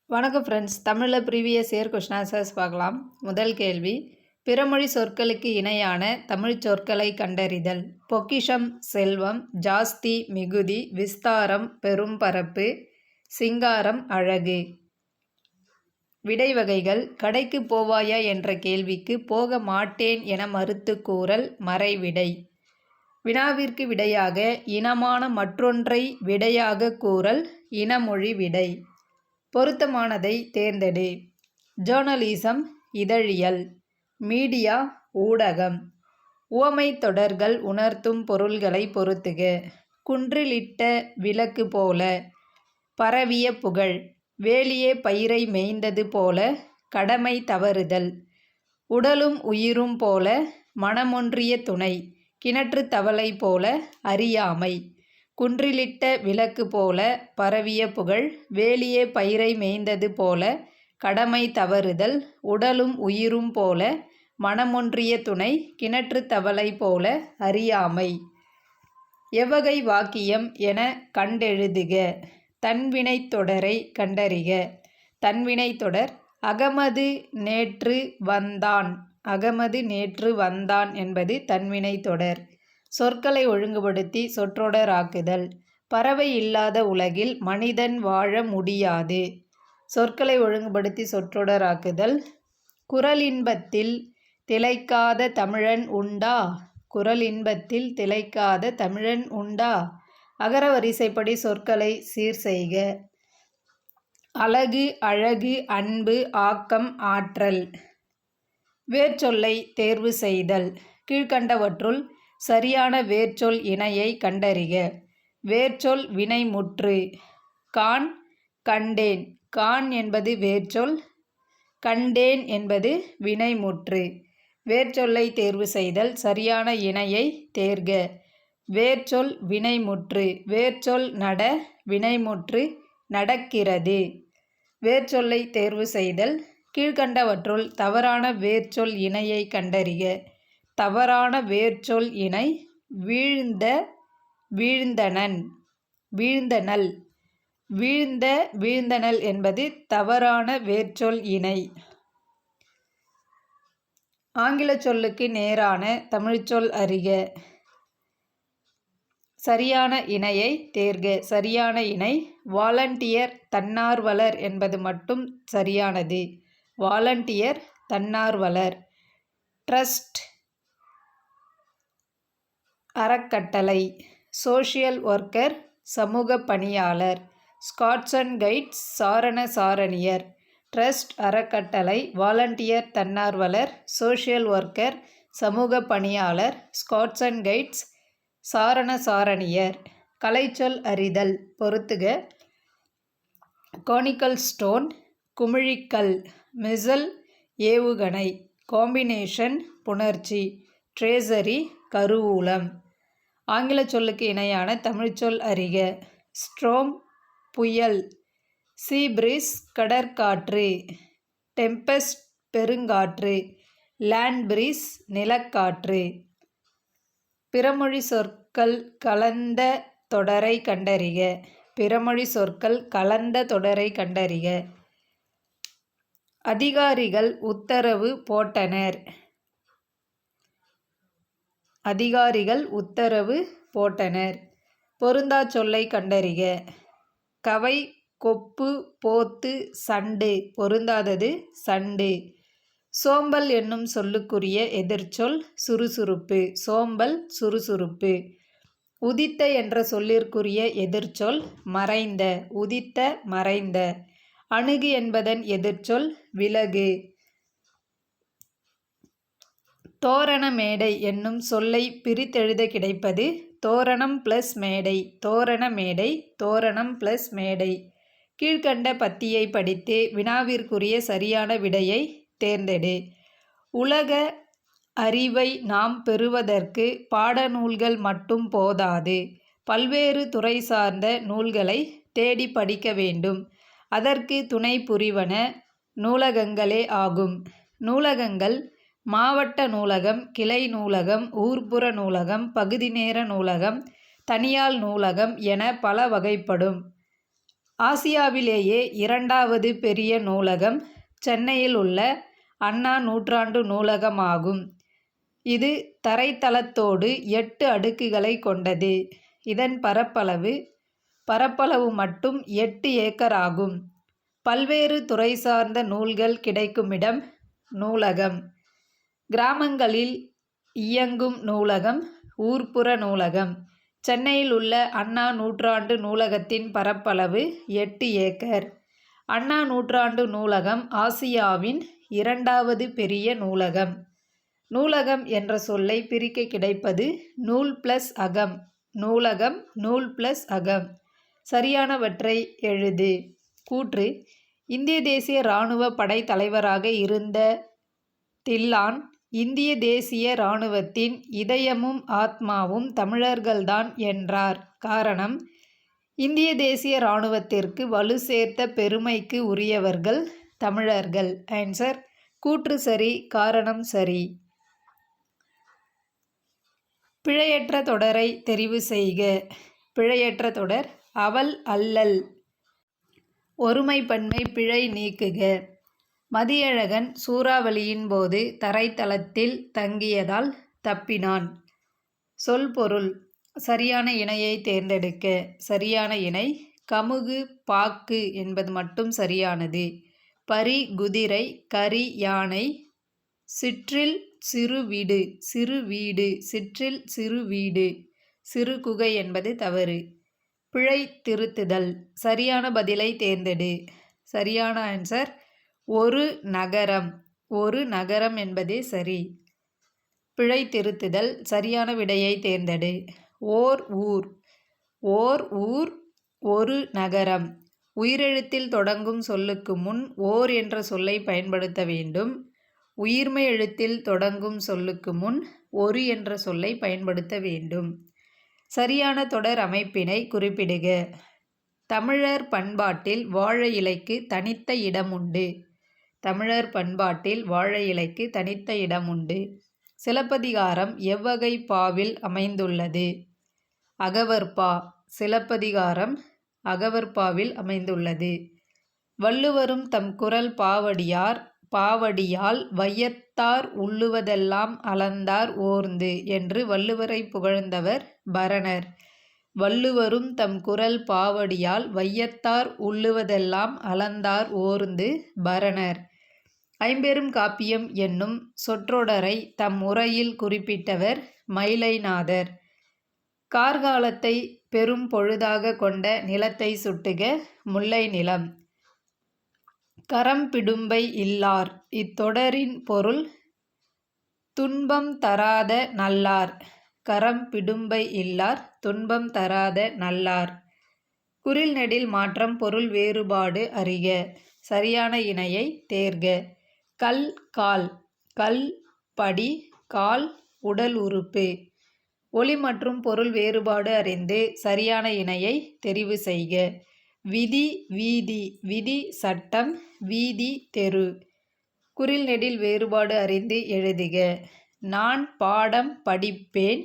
வணக்கம் ஃப்ரெண்ட்ஸ். தமிழில் previous year question answers பார்க்கலாம். முதல் கேள்வி, பிறமொழி சொற்களுக்கு இணையான தமிழ் சொற்களை கண்டறிதல். பொக்கிஷம் செல்வம், ஜாஸ்தி மிகுதி, விஸ்தாரம் பெரும் பரப்பு, சிங்காரம் அழகு. விடை வகைகள். கடைக்கு போவாயா என்ற கேள்விக்கு போக மாட்டேன் என மறுத்து கூறல் மறைவிடை. வினாவிற்கு விடையாக இனமான மற்றொன்றை விடையாக கூறல் இனமொழி விடை. பொருத்தமானதை தேர்ந்தெடு. ஜேர்னலிசம் இதழியல், மீடியா ஊடகம். உவமை தொடர்கள் உணர்த்தும் பொருள்களை பொருத்துக. குன்றிலிட்ட விளக்கு போல, பரவிய புகழ், வேலியே பயிரை மேய்ந்தது போல, கடமை தவறுதல், உடலும் உயிரும் போல, மனமொன்றிய துணை, கிணற்று தவளை போல, அறியாமை. குன்றிலிட்ட விளக்கு போல, பரவிய புகழ், வேலியே பயிரை மேய்ந்தது போல, கடமை தவறுதல், உடலும் உயிரும் போல, மனமொன்றிய துணை, கிணற்று தவளை போல, அறியாமை. எவ்வகை வாக்கியம் என கண்டெழுதுக. தன்வினைத் தொடரை கண்டறிக. தன்வினைத் தொடர். அகமது நேற்று வந்தான். அகமது நேற்று வந்தான் என்பது தன்வினைத் தொடர். சொற்களை ஒழுங்குபடுத்தி சொற்றொடராக்குதல். பறவை இல்லாத உலகில் மனிதன் வாழ முடியாது. சொற்களை ஒழுங்குபடுத்தி சொற்றொடராக்குதல். குறளின்பத்தில் திளைக்காத தமிழன் உண்டா. குறளின்பத்தில் திளைக்காத தமிழன் உண்டா. அகர வரிசைப்படி சொற்களை சீர் செய்க. அழகு அழகு, அன்பு, ஆக்கம், ஆற்றல். வேர்ச்சொல்லை தேர்வு செய்தல். கீழ்கண்டவற்றுள் சரியான வேர்ச்சொல் இணையை கண்டறிக. வேர்ச்சொல் வினைமுற்று. காண், கண்டேன். காண் என்பது வேர்ச்சொல், கண்டேன் என்பது வினைமுற்று. வேர்ச்சொல்லை தேர்வு செய்தல். சரியான இணையை தேர்க. வேர்ச்சொல் வினைமுற்று. வேர்ச்சொல் நட, வினைமுற்று நடக்கிறது. வேர்ச்சொல்லை தேர்வு செய்தல். கீழ்கண்டவற்றுள் தவறான வேர்ச்சொல் இணையை கண்டறிக. தவறான வேர்ச்சொல் இணை வீழ்ந்த, வீழ்ந்தனன், வீழ்ந்தனள். வீழ்ந்த, வீழ்ந்தனள் என்பது தவறான வேர்ச்சொல் இணை. ஆங்கில சொல்லுக்கு நேரான தமிழ்ச்சொல் அறிக. சரியான இணையை தேர்க. சரியான இணை வாலண்டியர், தன்னார்வலர் என்பது மட்டும் சரியானது. வாலண்டியர், தன்னார்வலர். ட்ரஸ்ட், அறக்கட்டளை. சோஷியல் ஒர்க்கர், சமூக பணியாளர். ஸ்காட்ஸ் அண்ட் கைட்ஸ், சாரண சாரணியர். ட்ரஸ்ட், அறக்கட்டளை, வாலண்டியர், தன்னார்வலர், சோஷியல் ஒர்க்கர், சமூக பணியாளர், ஸ்காட்ஸ் அண்ட் கைட்ஸ், சாரண சாரணியர். கலைச்சொல் அறிதல் பொருத்துக. Conical stone, குமிழிக்கல். மிசல், ஏவுகணை. காம்பினேஷன், புணர்ச்சி. ட்ரேசரி, கருவூலம். ஆங்கில சொல்லுக்கு இணையான தமிழ்ச்சொல் அறிக. ஸ்ட்ரோம், புயல். சீ பிரீஸ், கடற்காற்று. டெம்பெஸ்ட், பெருங்காற்று. லேண்ட் பிரீஸ், நிலக்காற்று. பிறமொழி சொற்கள் கலந்த தொடரை கண்டறிக. பிறமொழி சொற்கள் கலந்த தொடரை கண்டறிக. அதிகாரிகள் உத்தரவு போட்டனர். அதிகாரிகள் உத்தரவு போட்டனர். பொருந்தா சொல்லை கண்டறிக. கவை, கொப்பு, போத்து, சண்டு. பொருந்தாதது சண்டு. சோம்பல் என்னும் சொல்லுக்குரிய எதிர்ச்சொல் சுறுசுறுப்பு. சோம்பல், சுறுசுறுப்பு. உதித்த என்ற சொல்லிற்குரிய எதிர்ச்சொல் மறைந்த. உதித்த, மறைந்த. அணுகு என்பதன் எதிர்ச்சொல் விலகு. தோரண மேடை என்னும் சொல்லை பிரித்தெழுத கிடைப்பது தோரணம் பிளஸ் மேடை. தோரண மேடை, தோரணம் பிளஸ் மேடை. கீழ்கண்ட பத்தியை படித்து வினாவிற்குரிய சரியான விடையை தேர்ந்தெடு. உலக அறிவை நாம் பெறுவதற்கு பாடநூல்கள் மட்டும் போதாது. பல்வேறு துறை சார்ந்த நூல்களை தேடி படிக்க வேண்டும். அதற்கு துணை புரிவன நூலகங்களே ஆகும். நூலகங்கள் மாவட்ட நூலகம், கிளை நூலகம், ஊர்ப்புற நூலகம், பகுதி நேர நூலகம், தனியார் நூலகம் என பல வகைப்படும். ஆசியாவிலேயே இரண்டாவது பெரிய நூலகம் சென்னையில் உள்ள அண்ணா நூற்றாண்டு நூலகமாகும். இது தரைத்தளத்தோடு 8 அடுக்குகளை கொண்டது. இதன் பரப்பளவு மட்டும் 8 ஏக்கர் ஆகும். பல்வேறு துறை சார்ந்த நூல்கள் கிடைக்குமிடம் நூலகம். கிராமங்களில் இயங்கும் நூலகம் ஊர்ப்புற நூலகம். சென்னையில் உள்ள அண்ணா நூற்றாண்டு நூலகத்தின் பரப்பளவு 8 ஏக்கர். அண்ணா நூற்றாண்டு நூலகம் ஆசியாவின் இரண்டாவது பெரிய நூலகம். நூலகம் என்ற சொல்லை பிரிக்க கிடைப்பது நூல் பிளஸ் அகம். நூலகம் நூல் பிளஸ் அகம். சரியானவற்றை எழுது. கூற்று: இந்திய தேசிய இராணுவ படை தலைவராக இருந்த தில்லான் இந்திய தேசிய இராணுவத்தின் இதயமும் ஆத்மாவும் தமிழர்கள்தான் என்றார். காரணம்: இந்திய தேசிய இராணுவத்திற்கு வலு சேர்த்த பெருமைக்கு உரியவர்கள் தமிழர்கள். ஆன்சர்: கூற்று சரி, காரணம் சரி. பிழையற்ற தொடரை தெரிவு செய்க. பிழையற்ற தொடர்: அவள் அல்லல். ஒருமைப்பன்மை பிழை நீக்குக. மதியழகன் சூறாவளியின் போது தரைத்தளத்தில் தங்கியதால் தப்பினான். சொல் பொருள். சரியான இணையை தேர்ந்தெடுக்க. சரியான இணை கமுகு பாக்கு என்பது மட்டும் சரியானது. பரி குதிரை, கரி யானை, சிற்றில் சிறு வீடு சிறு வீடு, சிற்றில் சிறு வீடு, சிறு குகை என்பது தவறு. பிழை திருத்துதல். சரியான பதிலை தேர்ந்தெடு. சரியான ஆன்சர் ஒரு நகரம். ஒரு நகரம் என்பதே சரி. பிழை திருத்துதல். சரியான விடையை தேர்ந்தெடு. ஓர் ஊர். ஓர் ஊர் ஒரு நகரம். உயிரெழுத்தில் தொடங்கும் சொல்லுக்கு முன் ஓர் என்ற சொல்லை பயன்படுத்த வேண்டும். உயிர்மெய் எழுத்தில் தொடங்கும் சொல்லுக்கு முன் ஒரு என்ற சொல்லை பயன்படுத்த வேண்டும். சரியான தொடர் அமைப்பினை குறிப்பிடுக. தமிழர் பண்பாட்டில் வாழை இலைக்கு தனித்த இடம் உண்டு. தமிழர் பண்பாட்டில் வாழை இலைக்கு தனித்த இடம் உண்டு. சிலப்பதிகாரம் எவ்வகை பாவில் அமைந்துள்ளது? அகவற்பா. சிலப்பதிகாரம் அகவற்பாவில் அமைந்துள்ளது. வள்ளுவரும் தம் குறள் பாவடியால் வையத்தார் உள்ளுவதெல்லாம் அளந்தார் ஓர்ந்து என்று வள்ளுவரை புகழ்ந்தவர் பரணர். வள்ளுவரும் தம் குறள் பாவடியால் வையத்தார் உள்ளுவதெல்லாம் அளந்தார் ஓர்ந்து பரணர். ஐம்பெரும் காப்பியம் என்னும் சொற்றொடரை தம் உரையில் குறிப்பிட்டவர் மயிலைநாதர். கார்காலத்தை பெரும் பொழுதாக கொண்ட நிலத்தை சுட்டுக. முல்லை நிலம். கரம்பிடும்பை இல்லார். இத்தொடரின் பொருள் துன்பம் தராத நல்லார். கரம்பிடும்பை இல்லார் துன்பம் தராத நல்லார். குறில் நெடில் மாற்றம் பொருள் வேறுபாடு அறிக. சரியான இணையை தேர்க. கல் கால். கல் படி, கால் உடல் உறுப்பு. ஒலி மற்றும் பொருள் வேறுபாடு அறிந்து சரியான இணையை தெரிவு செய்க. விதி வீதி. விதி சட்டம், வீதி தெரு. குறில் நெடில் வேறுபாடு அறிந்து எழுதுக. நான் பாடம் படிப்பேன்.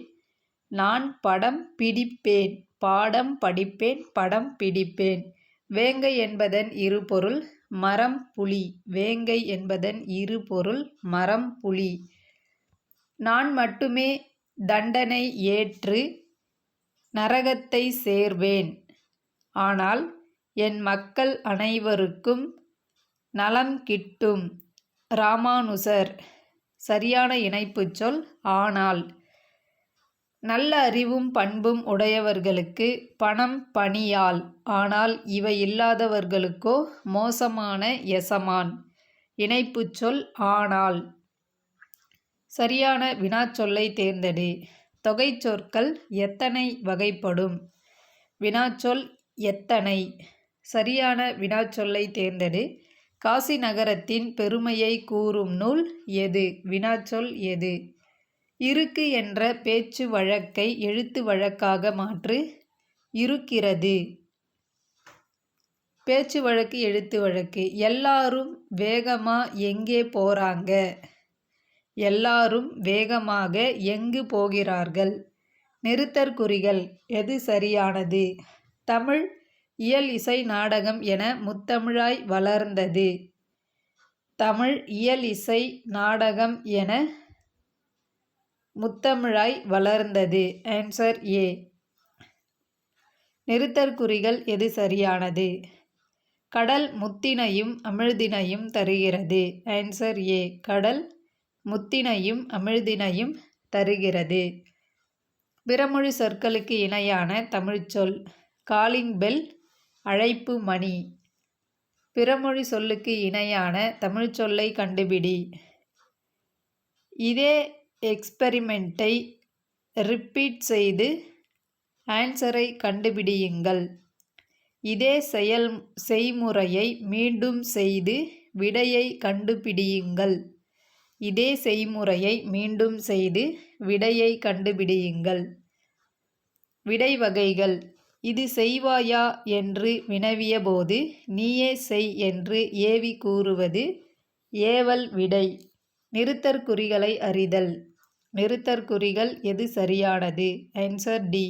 நான் படம் பிடிப்பேன். பாடம் படிப்பேன், படம் பிடிப்பேன். வேங்கை என்பதன் இரு பொருள் மரம் புலி. வேங்கை என்பதன் இரு பொருள் மரம் புலி. நான் மட்டுமே தண்டனை ஏற்று நரகத்தை சேர்வேன். ஆனால் என் மக்கள் அனைவருக்கும் நலம் கிட்டும். ராமானுசர். சரியான இணைப்புச் சொல் ஆனால். நல்ல அறிவும் பண்பும் உடையவர்களுக்கு பணம் பணியால். ஆனால் இவை இல்லாதவர்களுக்கோ மோசமான எசமான். இணைப்புச் சொல் ஆனால். சரியான வினாச்சொல்லை தேர்ந்தெடு. தொகை சொற்கள் எத்தனை வகைப்படும்? வினாச்சொல் எத்தனை. சரியான வினாச்சொல்லை தேர்ந்தெடு. காசி நகரத்தின் பெருமையை கூறும் நூல் எது? வினாச்சொல் எது? இருக்கு என்ற பேச்சு வழக்கை எழுத்து வழக்காக மாற்று. இருக்கிறது. பேச்சு வழக்கு எழுத்து வழக்கு. எல்லாரும் வேகமா எங்கே போறாங்க? எல்லாரும் வேகமாக எங்கு போகிறார்கள்? நிறுத்தற்குறிகள். எது சரியானது? தமிழ் இயல் இசை நாடகம் என முத்தமிழாய் வளர்ந்தது. தமிழ் இயல் இசை நாடகம் என முத்தமிழாய் வளர்ந்தது. Answer A. நிறுத்தற்குறிகள் எது சரியானது? கடல் முத்தினையும் அமிழ்தினையும் தருகிறது. Answer A. கடல் முத்தினையும் அமிழ்தினையும் தருகிறது. பிறமொழி சொற்களுக்கு இணையான தமிழ்ச்சொல். காலிங் பெல், அழைப்பு மணி. பிறமொழி சொல்லுக்கு இணையான தமிழ்ச்சொல்லை கண்டுபிடி. இதே எக்ஸ்பெரிமெண்ட்டை ரிப்பீட் செய்து ஆன்சரை கண்டுபிடியுங்கள். இதே செய்முறையை மீண்டும் செய்து விடையை கண்டுபிடியுங்கள். இதே செய்முறையை மீண்டும் செய்து விடையை கண்டுபிடியுங்கள். விடை வகைகள். இது செய்வாயா என்று வினவியபோது நீயே செய் என்று ஏவி கூறுவது ஏவல் விடை. நிறுத்தற்குறிகளை அறிதல். நிறுத்தற்குறிகள் எது சரியானது? Answer D.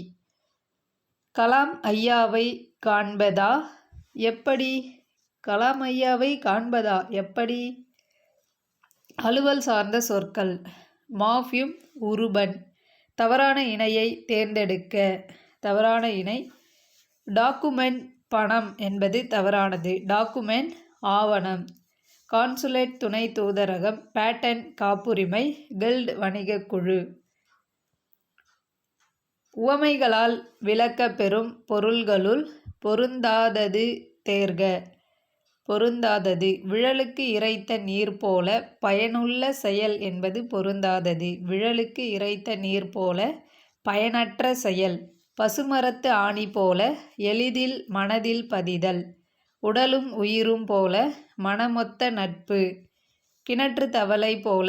கலாம் ஐயாவை காண்பதா எப்படி? கலாம் ஐயாவை காண்பதா எப்படி? அலுவல் சார்ந்த சொற்கள். மார்ஃபிம், உருபன். தவறான இணையை தேர்ந்தெடுக்க. தவறான இணை. டாக்குமெண்ட், பணம் என்பது தவறானது. டாக்குமெண்ட், ஆவணம். கான்சுலேட், துணை தூதரகம். பேட்டன், காப்புரிமை. கில்ட், வணிகக் குழு. உவமைகளால் விளக்கப்பெறும் பொருள்களுள் பொருந்தாதது தேர்க. பொருந்தாதது. விழலுக்கு இறைத்த நீர் போல பயனுள்ள செயல் என்பது பொருந்தாதது. விழலுக்கு இறைத்த நீர் போல பயனற்ற செயல். பசுமரத்து ஆணி போல எளிதில் மனதில் பதிதல். உடலும் உயிரும் போல மனமொத்த நட்பு. கிணற்று தவளை போல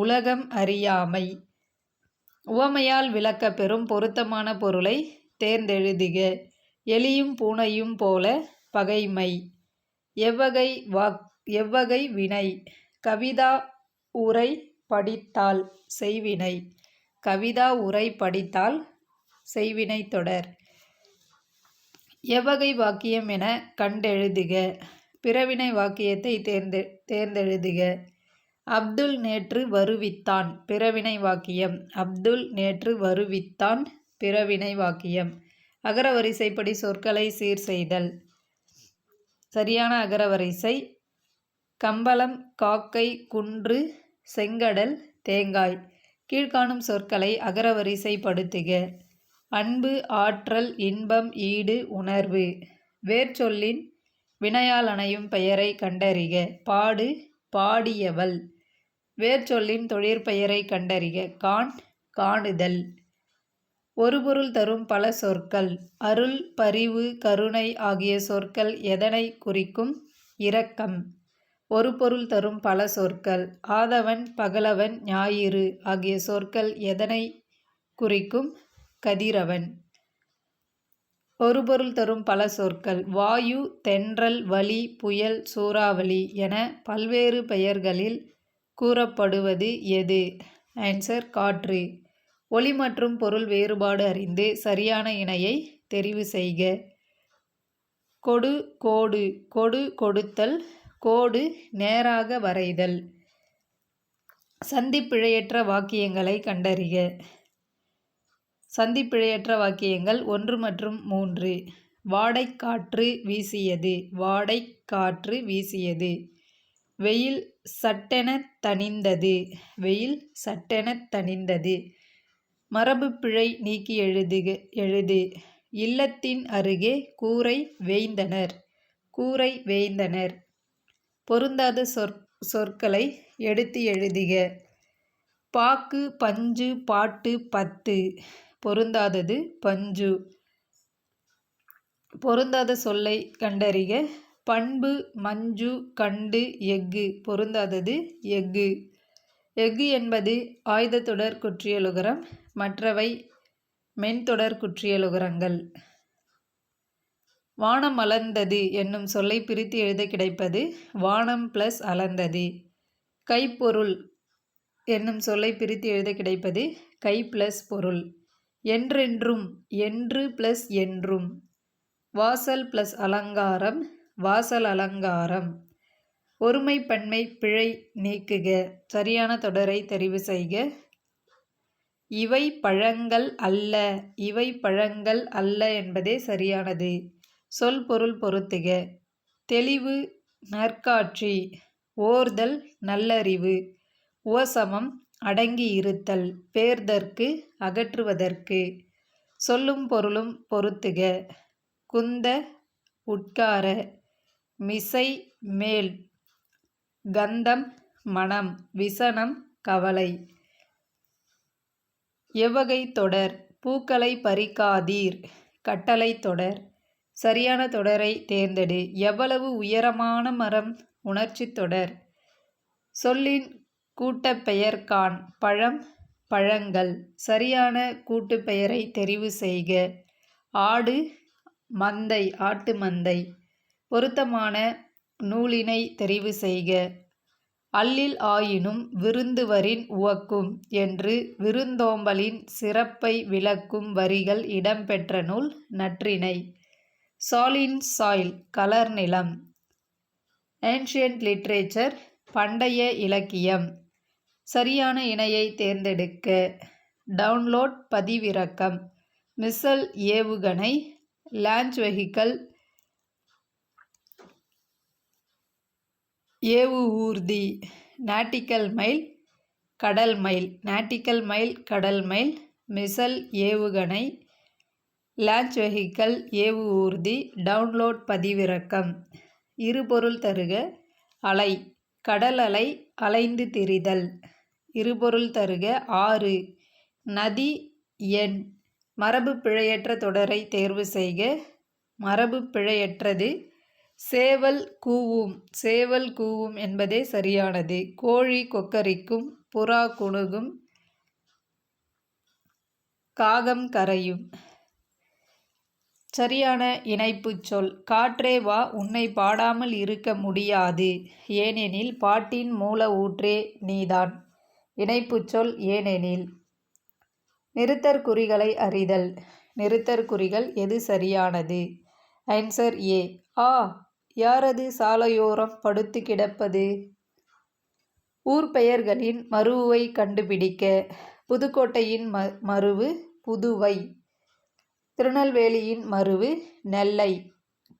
உலகம் அறியாமை. உவமையால் விளக்கப்பெறும் பொருத்தமான பொருளை தேர்ந்தெழுதுக. எலியும் பூனையும் போல பகைமை. எவ்வகை வினை? கவிதா உரை படித்தால் செய்வினை. கவிதா உரை படித்தால் செய்வினை தொடர். எவ்வகை வாக்கியம் என கண்டெழுதுக. பிறவினை வாக்கியத்தை தேர்ந்தெழுதுக. அப்துல் நேற்று வருவித்தான். பிறவினை வாக்கியம். அப்துல் நேற்று வருவித்தான். பிறவினை வாக்கியம். அகரவரிசைப்படி சொற்களை சீர் செய்தல். சரியான அகரவரிசை. கம்பளம், காக்கை, குன்று, செங்கடல், தேங்காய். கீழ்காணும் சொற்களை அகரவரிசைப்படுத்துக. அன்பு, ஆற்றல், இன்பம், ஈடு, உணர்வு. வேர்ச்சொல்லின் வினையால் அணையும் பெயரை கண்டறிக. பாடு, பாடியவள். வேர்ச்சொல்லின் தொழிற்பெயரை கண்டறிக. காண், காணுதல். ஒரு பொருள் தரும் பல சொற்கள். அருள், பரிவு, கருணை ஆகிய சொற்கள் எதனை குறிக்கும்? இரக்கம். ஒரு பொருள் தரும் பல சொற்கள். ஆதவன், பகலவன், ஞாயிறு ஆகிய சொற்கள் எதனை குறிக்கும்? கதிரவன். ஒரு பொருள் தரும் பல சொற்கள். வாயு, தென்றல், வளி, புயல், சூறாவளி என பல்வேறு பெயர்களில் கூறப்படுவது எது? ஆன்சர் காற்று. ஒலி மற்றும் பொருள் வேறுபாடு அறிந்து சரியான இணையை தெரிவு செய்க. கொடு, கோடு. கொடு, கொடுத்தல். கோடு, நேராக வரைதல். சந்திப்பிழையற்ற வாக்கியங்களை கண்டறிக. சந்திப்பிழையற்ற வாக்கியங்கள் 1 மற்றும் 3. வாடைக்காற்று வீசியது. வாடைக்காற்று வீசியது. வெயில் சட்டென தணிந்தது. வெயில் சட்டென தணிந்தது. மரபு பிழை நீக்கி எழுது. இல்லத்தின் அருகே கூரை வேய்ந்தனர். கூரை வேய்ந்தனர். பொருந்தாத சொற்களை எடுத்து எழுதுக. பாக்கு, பஞ்சு, பாட்டு, பத்து. பொருந்தாதது பஞ்சு. பொருந்தாத சொல்லை கண்டறிக. பண்பு, மஞ்சு, கண்டு, எஃகு. பொருந்தாதது எஃகு. எஃகு என்பது ஆய்தத்தொடர் குற்றியலுகரம். மற்றவை மென்தொடர் குற்றியலுகரங்கள். வானம் அளந்தது என்னும் சொல்லை பிரித்து எழுத கிடைப்பது வானம் பிளஸ் அளந்தது. கைப்பொருள் என்னும் சொல்லை பிரித்து எழுத கிடைப்பது கை பிளஸ் பொருள். என்றென்றும். என்று பிளஸ் என்றும். வாசல் ப்ளஸ் அலங்காரம் வாசல் அலங்காரம். ஒருமை பன்மை பிழை நீக்குக. சரியான தொடரை தெரிவு செய்க. இவை பழங்கள் அல்ல. இவை பழங்கள் அல்ல என்பதே சரியானது. சொல் பொருள் பொருத்துக. தெளிவு நற்காட்சி. ஓர்தல் நல்லறிவு. உவசமம் அடங்கி இருத்தல். பேர்தற்கு அகற்றுவதற்கு. சொல்லும் பொருளும் பொருத்துக. குந்த உட்கார. மிசை மேல். கந்தம் மனம். விசனம் கவலை. எவ்வகை தொடர். பூக்களை பறிக்காதீர். கட்டளை தொடர். சரியான தொடரை தேர்ந்தெடு. எவ்வளவு உயரமான மரம். உணர்ச்சி தொடர். சொல்லின் கூட்டப்பெயர் காண். பழம் பழங்கள். சரியான கூட்டுப்பெயரை தெரிவு செய்க. ஆடு மந்தை ஆட்டு மந்தை. பொருத்தமான நூலினை தெரிவு செய்க. அல்லில் ஆயினும் விருந்துவரின் உவக்கும் என்று விருந்தோம்பலின் சிறப்பை விளக்கும் வரிகள் இடம்பெற்ற நூல் நற்றிணை. சாலின் சாயில் கலர் நிலம். ஏன்ஷியன்ட் லிட்ரேச்சர் பண்டைய இலக்கியம். சரியான இணையை தேர்ந்தெடுக்க. டவுன்லோட் பதிவிறக்கம். மிசல் ஏவுகணை. Launch vehicle. ஏவு ஊர்தி. நாட்டிக்கல் மைல் கடல் மைல். நாட்டிக்கல் மைல் கடல் மைல். மிசல் ஏவுகணை. லான்ச் வெஹிக்கல் ஏவு ஊர்தி. டவுன்லோட் பதிவிறக்கம். இருபொருள் தருக. அலை கடல் அலை அலைந்து திரிதல். இருபொருள் தருக. ஆறு நதி எண். மரபு பிழையற்ற தொடரை தேர்வு செய்க. மரபு பிழையற்றது. சேவல் கூவும். சேவல் கூவும் என்பதே சரியானது. கோழி கொக்கரிக்கும். புறா குணுகும். காகம் கரையும். சரியான இணைப்புச் சொல். காற்றே வா உன்னை பாடாமல் இருக்க முடியாது. ஏனெனில் பாட்டின் மூல ஊற்றே நீதான். இணைப்புச் சொல் ஏனெனில். நிறுத்தற்குறிகளை அறிதல். நிறுத்தற்குறிகள் எது சரியானது. Answer A. ஆ யாரது சாலையோரம் படுத்து கிடப்பது. ஊர் பெயர்களின் மருவை கண்டுபிடிக்க. புதுக்கோட்டையின் மருவு புதுவை. திருநெல்வேலியின் மருவு நெல்லை.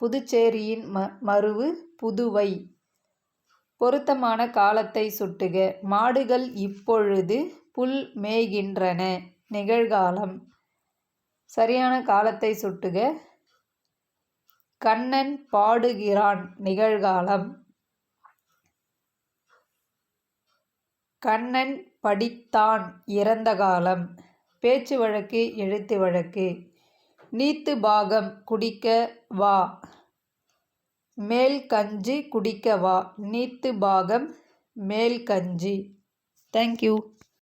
புதுச்சேரியின் மருவு புதுவை. பொருத்தமான காலத்தை சுட்டுக. மாடுகள் இப்பொழுது புல் மேய்கின்றன. நிகழ்காலம். சரியான காலத்தை சுட்டுக. கண்ணன் பாடுகிறான். நிகழ்காலம். கண்ணன் படித்தான். இறந்த காலம். பேச்சு வழக்கு எழுத்து வழக்கு. நீத்து பாகம் குடிக்க வா. மேல் கஞ்சி குடிக்க வா. நீத்து பாகம் மேல் கஞ்சி. தேங்க்யூ.